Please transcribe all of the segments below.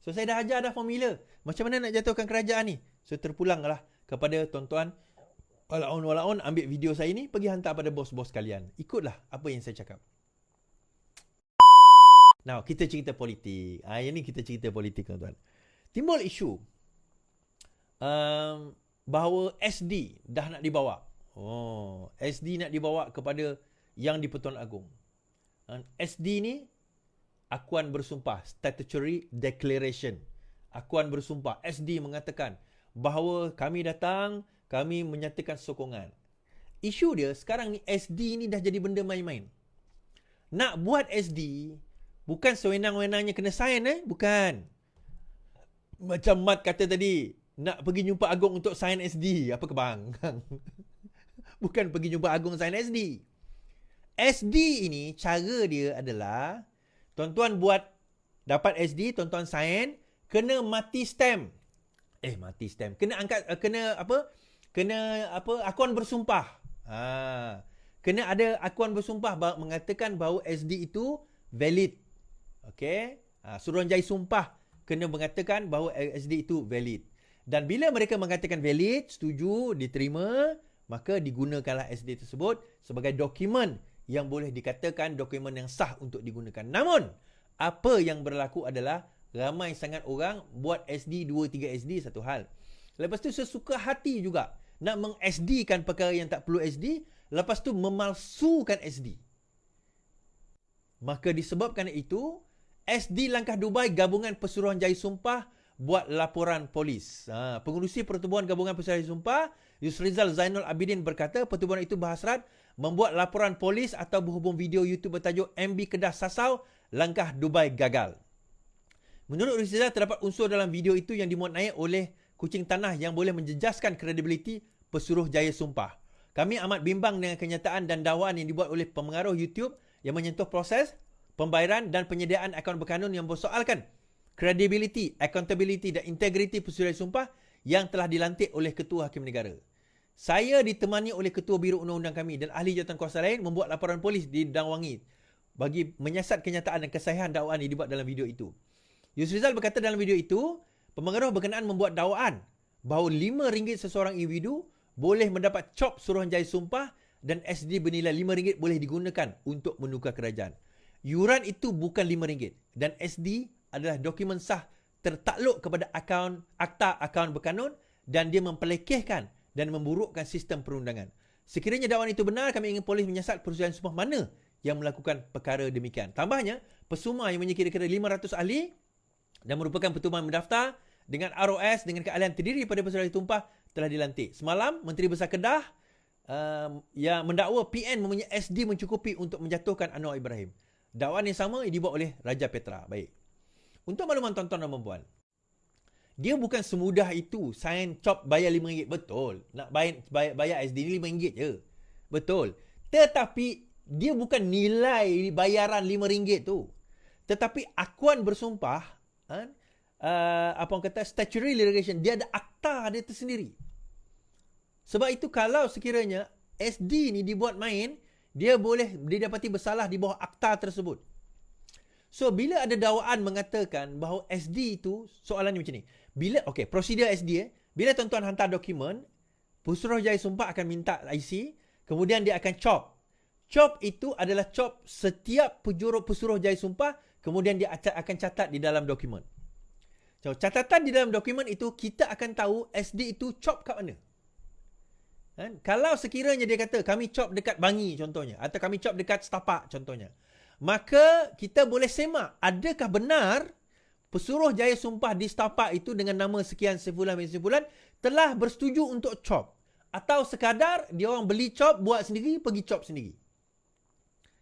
So saya dah ajar dah formula. Macam mana nak jatuhkan kerajaan ni? So terpulanglah kepada tuan-tuan walaun ambil video saya ni, pergi hantar pada bos-bos kalian. Ikutlah apa yang saya cakap. Now, kita cerita politik. Yang ni kita cerita politik, tuan-tuan. Timbul isu bahawa SD dah nak dibawa. SD nak dibawa kepada yang di-Pertuan Agong. SD ni akuan bersumpah, statutory declaration. Akuan bersumpah. SD mengatakan bahawa kami datang, kami menyatakan sokongan. Isu dia sekarang ni, SD ni dah jadi benda main-main. Nak buat SD bukan sewenang-wenangnya kena sign, bukan. Macam Mat kata tadi, nak pergi jumpa Agong untuk sign SD. Apa ke bang? Bukan pergi jumpa Agong sign SD. SD ini cara dia adalah tuan-tuan buat dapat SD, tuan-tuan sign, kena mati stamp. Mati stamp. Kena angkat kena akuan bersumpah. Kena ada akuan bersumpah mengatakan bahawa SD itu valid. Okey? Suruhanjaya sumpah kena mengatakan bahawa SD itu valid. Dan bila mereka mengatakan valid, setuju, diterima, maka digunakanlah SD tersebut sebagai dokumen yang boleh dikatakan dokumen yang sah untuk digunakan. Namun, apa yang berlaku adalah ramai sangat orang buat SD 2-3 SD satu hal. Lepas tu sesuka hati juga nak meng-SD-kan perkara yang tak perlu SD, lepas tu memalsukan SD. Maka disebabkan itu, SD Langkah Dubai Gabungan Pesuruhanjaya Sumpah buat laporan polis. Pengurusi Pertubuhan Gabungan Pesuruhanjaya Sumpah, Yusrizal Zainul Abidin berkata, pertubuhan itu berhasrat membuat laporan polis atau berhubung video YouTube bertajuk MB Kedah Sasau, Langkah Dubai Gagal. Menurut Yusrizal, terdapat unsur dalam video itu yang dimuat naik oleh kucing tanah yang boleh menjejaskan kredibiliti Pesuruhjaya Sumpah. Kami amat bimbang dengan kenyataan dan dakwaan yang dibuat oleh pemengaruh YouTube yang menyentuh proses pembayaran dan penyediaan akaun berkanun yang bersoalkan credibility, accountability dan integriti Pesuruhjaya Sumpah yang telah dilantik oleh Ketua Hakim Negara. Saya ditemani oleh Ketua Biro Undang-Undang kami dan ahli jawatan kuasa lain membuat laporan polis di Dangwangi bagi menyiasat kenyataan dan kesahihan dakwaan yang dibuat dalam video itu. Yusrizal berkata dalam video itu, pemengaruh berkenaan membuat dakwaan bahawa RM5 seseorang individu boleh mendapat cop Suruhanjaya Sumpah dan SD bernilai RM5 boleh digunakan untuk menukar kerajaan. Yuran itu bukan RM5 dan SD adalah dokumen sah tertakluk kepada akta akaun berkanun dan dia mempelekehkan dan memburukkan sistem perundangan. Sekiranya dakwaan itu benar, kami ingin polis menyiasat Pesuruhanjaya Sumpah mana yang melakukan perkara demikian. Tambahnya, Pesuma yang kira-kira 500 ahli dan merupakan pertubuhan mendaftar dengan ROS dengan keahlian terdiri pada Pesuruhanjaya Sumpah telah dilantik. Semalam, Menteri Besar Kedah yang mendakwa PN mempunyai SD mencukupi untuk menjatuhkan Anwar Ibrahim. Dakwaan yang sama dibuat oleh Raja Petra. Baik. Untuk makluman tuan-tuan dan puan-puan, dia bukan semudah itu sign cop bayar RM5. Betul. Nak bayar SD ni RM5 je. Betul. Tetapi dia bukan nilai bayaran RM5 tu. Tetapi akuan bersumpah, apa orang kata, statutory declaration, dia ada akta dia tersendiri. Sebab itu kalau sekiranya SD ni dibuat main, dia boleh didapati bersalah di bawah akta tersebut. So, bila ada dakwaan mengatakan bahawa SD itu, soalannya macam ni. Prosedur SD, bila tuan-tuan hantar dokumen, Pesuruhjaya Sumpah akan minta IC, kemudian dia akan cop. Cop itu adalah cop setiap penjuru Pesuruhjaya Sumpah, kemudian dia akan catat di dalam dokumen. So, catatan di dalam dokumen itu, kita akan tahu SD itu cop kat mana. Kalau sekiranya dia kata, kami cop dekat Bangi contohnya, atau kami cop dekat Setapak contohnya, maka kita boleh semak, adakah benar Pesuruhjaya Sumpah di Setapak itu dengan nama sekian sebulan telah bersetuju untuk cop, atau sekadar dia orang beli cop, buat sendiri, pergi cop sendiri.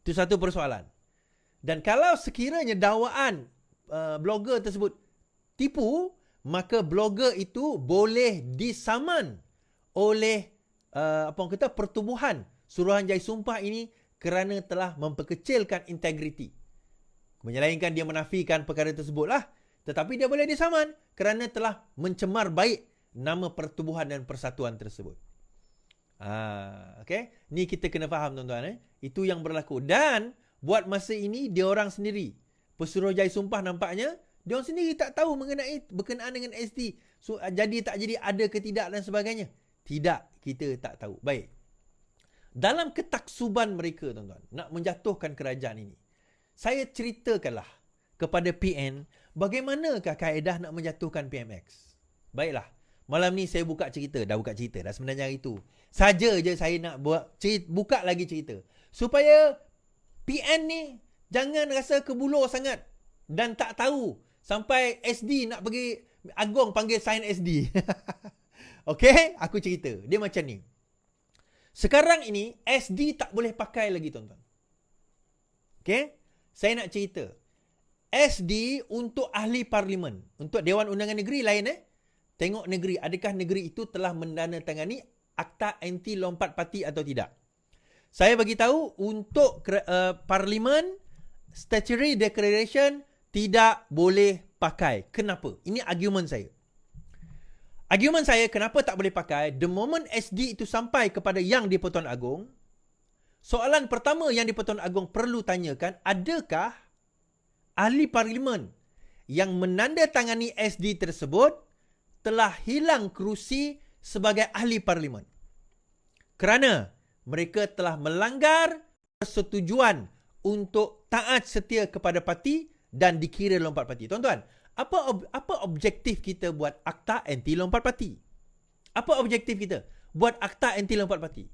Itu satu persoalan. Dan kalau sekiranya dakwaan blogger tersebut tipu, maka blogger itu boleh disaman oleh pertubuhan Suruhanjaya Sumpah ini kerana telah memperkecilkan integriti. Menyelainkan dia menafikan perkara tersebutlah, tetapi dia boleh disaman kerana telah mencemar baik nama pertubuhan dan persatuan tersebut. Okay? Ni kita kena faham tuan-tuan. Itu yang berlaku. Dan buat masa ini dia orang sendiri, Pesuruhjaya Sumpah nampaknya Diorang sendiri tak tahu mengenai berkenaan dengan SD. So, jadi tak jadi, ada ke tidak dan sebagainya. Tidak, kita tak tahu. Baik. Dalam ketaksuban mereka, tuan-tuan, nak menjatuhkan kerajaan ini, saya ceritakanlah kepada PN bagaimanakah kaedah nak menjatuhkan PMX. Baiklah. Malam ni saya buka cerita. Dah buka cerita dah sebenarnya hari tu. Saja je saya nak buka lagi cerita. Supaya PN ni jangan rasa kebulur sangat dan tak tahu. Sampai SD nak pergi, Agong panggil sign SD. Okey, aku cerita. Dia macam ni. Sekarang ini, SD tak boleh pakai lagi, tuan-tuan. Okey? Saya nak cerita. SD untuk ahli parlimen. Untuk Dewan Undangan Negeri lain, Tengok negeri. Adakah negeri itu telah menandatangani Akta Anti Lompat Parti atau tidak? Saya bagi tahu untuk parlimen, Statutory Declaration tidak boleh pakai. Kenapa? Ini argument saya. Argument saya kenapa tak boleh pakai, the moment SD itu sampai kepada Yang di-Pertuan Agong, soalan pertama yang di-Pertuan Agong perlu tanyakan, adakah ahli parlimen yang menandatangani SD tersebut telah hilang kerusi sebagai ahli parlimen? Kerana mereka telah melanggar persetujuan untuk taat setia kepada parti dan dikira lompat parti. Tuan-tuan, apa objektif kita buat Akta Anti Lompat Parti? Apa objektif kita buat Akta Anti Lompat Parti?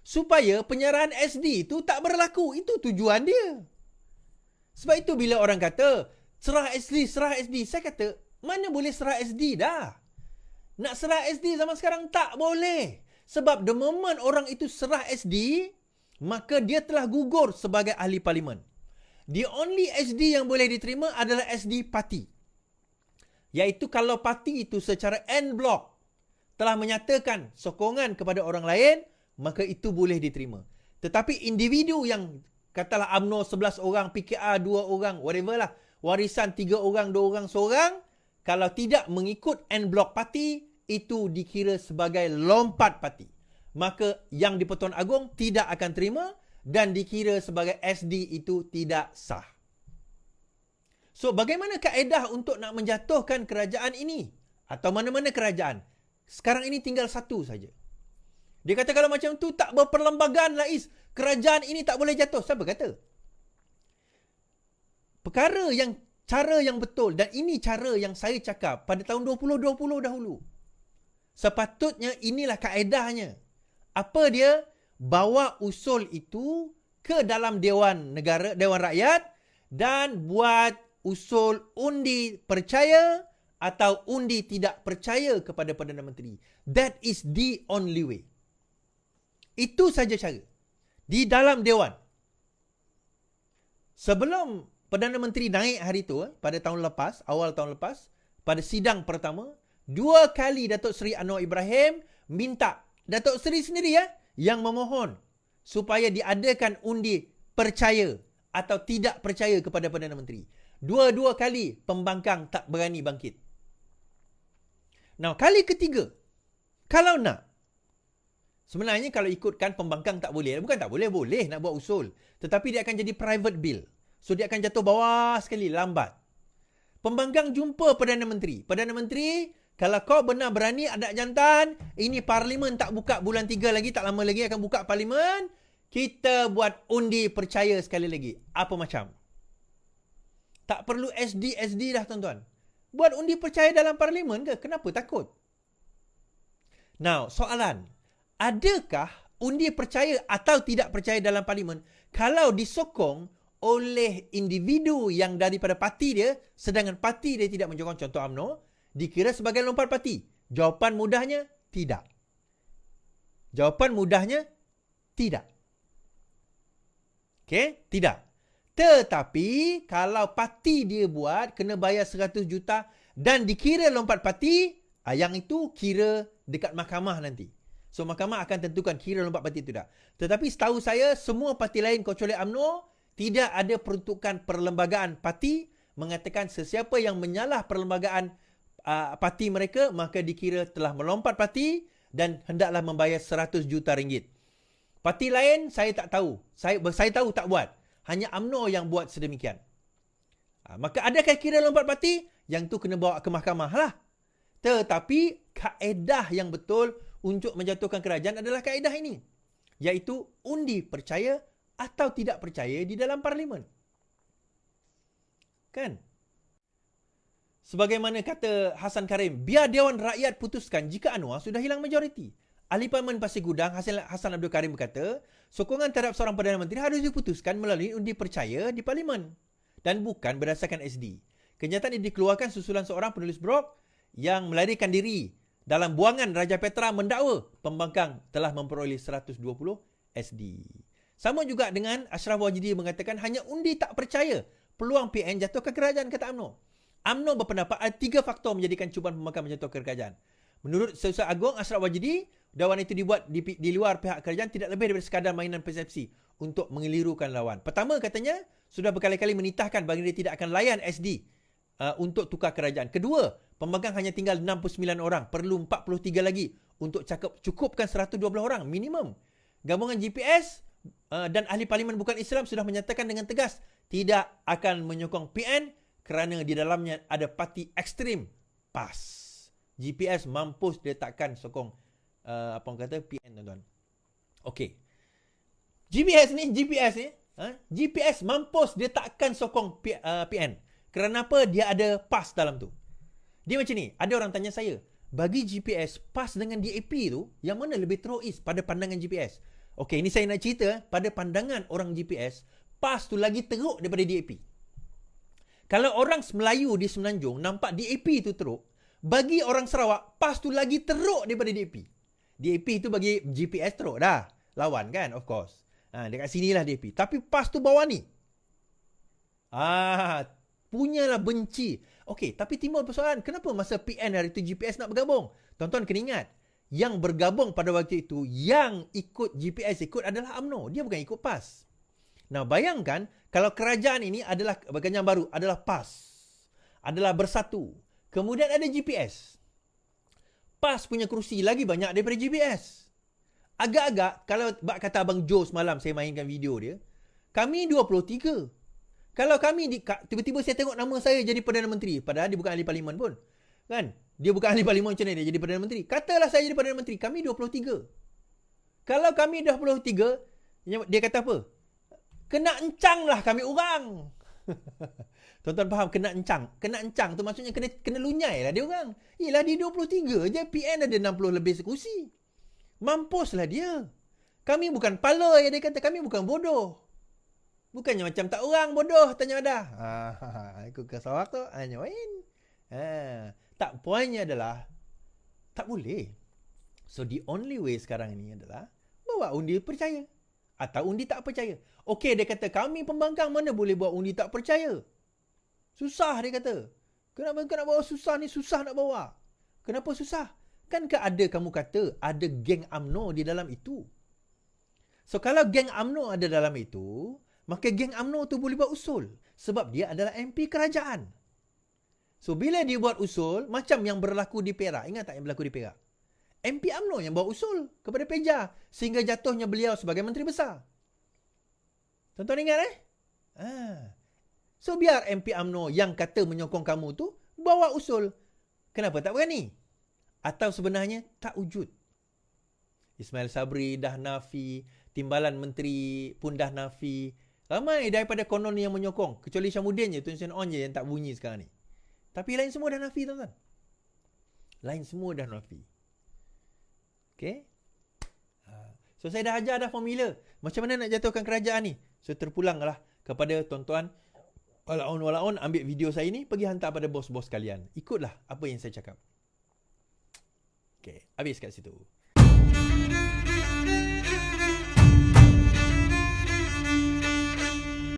Supaya penyerahan SD itu tak berlaku. Itu tujuan dia. Sebab itu bila orang kata serah SD, saya kata mana boleh serah SD dah. Nak serah SD zaman sekarang tak boleh. Sebab the moment orang itu serah SD, maka dia telah gugur sebagai ahli parlimen. The only SD yang boleh diterima adalah SD parti. Iaitu kalau parti itu secara en bloc telah menyatakan sokongan kepada orang lain, maka itu boleh diterima. Tetapi individu yang katalah UMNO 11 orang, PKR 2 orang, whatever lah, warisan 3 orang, 2 orang, seorang, kalau tidak mengikut en bloc parti, itu dikira sebagai lompat parti. Maka Yang di-Pertuan Agong tidak akan terima dan dikira sebagai SD itu tidak sah. So, bagaimana kaedah untuk nak menjatuhkan kerajaan ini? Atau mana-mana kerajaan? Sekarang ini tinggal satu saja. Dia kata kalau macam tu tak berperlembagaan lah Is. Kerajaan ini tak boleh jatuh. Siapa kata? Cara yang betul, dan ini cara yang saya cakap pada tahun 2020 dahulu. Sepatutnya inilah kaedahnya. Apa dia? Bawa usul itu ke dalam Dewan Negara, Dewan Rakyat, dan buat usul undi percaya atau undi tidak percaya kepada Perdana Menteri. That is the only way. Itu saja cara. Di dalam Dewan. Sebelum Perdana Menteri naik hari itu, pada tahun lepas, awal tahun lepas, pada sidang pertama, 2 kali Datuk Seri Anwar Ibrahim minta, Datuk Seri sendiri yang memohon supaya diadakan undi percaya atau tidak percaya kepada Perdana Menteri. 2 kali pembangkang tak berani bangkit. Nah, kali ketiga, kalau nak, sebenarnya kalau ikutkan pembangkang tak boleh. Bukan tak boleh, boleh nak buat usul. Tetapi dia akan jadi private bill. So, dia akan jatuh bawah sekali, lambat. Pembangkang jumpa Perdana Menteri. Perdana Menteri, kalau kau benar berani adat jantan, ini parlimen tak buka bulan 3 lagi, tak lama lagi akan buka parlimen, kita buat undi percaya sekali lagi. Apa macam? Tak perlu SD dah, tuan-tuan. Buat undi percaya dalam parlimen ke? Kenapa takut? Now, soalan. Adakah undi percaya atau tidak percaya dalam parlimen kalau disokong oleh individu yang daripada parti dia, sedangkan parti dia tidak menyokong, contoh UMNO, dikira sebagai lompat parti? Jawapan mudahnya, tidak. Jawapan mudahnya, tidak. Okey? Tidak. Tetapi, kalau parti dia buat, kena bayar 100 juta dan dikira lompat parti, yang itu kira dekat mahkamah nanti. So, mahkamah akan tentukan kira lompat parti itu tak. Tetapi setahu saya, semua parti lain kecuali UMNO, tidak ada peruntukan perlembagaan parti mengatakan sesiapa yang menyalah perlembagaan parti mereka, maka dikira telah melompat parti dan hendaklah membayar 100 juta ringgit. Parti lain, saya tak tahu. Saya tahu tak buat. Hanya UMNO yang buat sedemikian. Maka adakah kira lompat parti? yang tu kena bawa ke mahkamah lah. Tetapi kaedah yang betul untuk menjatuhkan kerajaan adalah kaedah ini, iaitu undi percaya atau tidak percaya di dalam parlimen. Kan? Sebagaimana kata Hasan Karim, biar Dewan Rakyat putuskan jika Anwar sudah hilang majoriti. Ahli Parlimen Pasir Gudang Hasan Abdul Karim berkata, sokongan terhadap seorang Perdana Menteri harus diputuskan melalui undi percaya di parlimen dan bukan berdasarkan SD. Kenyataan ini dikeluarkan susulan seorang penulis blog yang melarikan diri dalam buangan Raja Petra mendakwa pembangkang telah memperoleh 120 SD. Sama juga dengan Ashraf Wajidi mengatakan hanya undi tak percaya peluang PN jatuh ke kerajaan, kata UMNO. UMNO berpendapat ada 3 faktor menjadikan cubaan pembangkang menjatuh ke kerajaan. Menurut Setiausaha Agung Ashraf Wajidi, dakwaan itu dibuat di luar pihak kerajaan tidak lebih daripada sekadar mainan persepsi untuk mengelirukan lawan. Pertama, katanya sudah berkali-kali menitahkan bahawa dia tidak akan layan SD untuk tukar kerajaan. Kedua, pembangkang hanya tinggal 69 orang, perlu 43 lagi untuk cukupkan 112 orang minimum. Gabungan GPS dan ahli parlimen bukan Islam sudah menyatakan dengan tegas tidak akan menyokong PN kerana di dalamnya ada parti ekstrim PAS. GPS mampus dia takkan sokong apa orang kata PN, tuan-tuan. Okey. GPS ni GPS mampus dia takkan sokong PN. Kerana apa? Dia ada PAS dalam tu. Dia macam ni, ada orang tanya saya, bagi GPS PAS dengan DAP tu, yang mana lebih teroris pada pandangan GPS? Okey, ini saya nak cerita, pada pandangan orang GPS, PAS tu lagi teruk daripada DAP. Kalau orang Melayu di Semenanjung nampak DAP tu teruk, bagi orang Sarawak, PAS tu lagi teruk daripada DAP. DAP tu bagi GPS teruk dah. Lawan kan, of course. Dekat sinilah DAP. Tapi PAS tu bawah ni. Punyalah benci. Okey, tapi timbul persoalan, kenapa masa PN hari tu GPS nak bergabung? Tuan-tuan kena ingat, yang bergabung pada waktu itu, yang ikut GPS ikut adalah UMNO. Dia bukan ikut PAS. Nah, bayangkan kalau kerajaan ini adalah kerajaan baru, adalah PAS, adalah bersatu. Kemudian ada GPS. PAS punya kerusi lagi banyak daripada GPS. Agak-agak, kalau kata Abang Joe semalam saya mainkan video dia, kami 23. Kalau kami, tiba-tiba saya tengok nama saya jadi Perdana Menteri, padahal dia bukan ahli parlimen pun. Kan? Dia bukan ahli parlimen, macam mana dia jadi Perdana Menteri? Katalah saya jadi Perdana Menteri, kami 23. Kalau kami 23, dia kata apa? Kena encang lah kami orang. Tuan-tuan faham kena encang? Kena encang tu maksudnya kena lunyai lah dia orang. Yelah dia 23 je, PN ada 60 lebih sekusi. Mampuslah dia. Kami bukan paloi, dia kata kami bukan bodoh. Bukannya macam tak orang bodoh, tanya dah. Ikut ke Sarawak tu, hanya main. Tak, poinnya adalah, tak boleh. So the only way sekarang ni adalah, bawa undi percaya. Atau undi tak percaya. Okey, dia kata, kami pembangkang mana boleh buat undi tak percaya? Susah, dia kata. Kenapa nak bawa susah ni? Susah nak bawa. Kenapa susah? Kan ada kamu kata, ada geng UMNO di dalam itu. So, kalau geng UMNO ada dalam itu, maka geng UMNO tu boleh buat usul. Sebab dia adalah MP kerajaan. So, bila dia buat usul, macam yang berlaku di Perak. Ingat tak yang berlaku di Perak? MP UMNO yang bawa usul kepada Peja sehingga jatuhnya beliau sebagai Menteri Besar. Tuan-tuan ingat So biar MP UMNO yang kata menyokong kamu tu bawa usul. Kenapa tak berani? Atau sebenarnya tak wujud? Ismail Sabri dah nafi, timbalan menteri pun dah nafi. Ramai daripada konon yang menyokong, kecuali Syamuddin je, Tun Sen On je yang tak bunyi sekarang ni. Tapi lain semua dah nafi, tuan-tuan. Lain semua dah nafi. Okay. So saya dah ajar dah formula macam mana nak jatuhkan kerajaan ni. So terpulanglah kepada tuan-tuan walaun ambil video saya ni, pergi hantar pada bos-bos kalian. Ikutlah apa yang saya cakap. Okay, habis kat situ.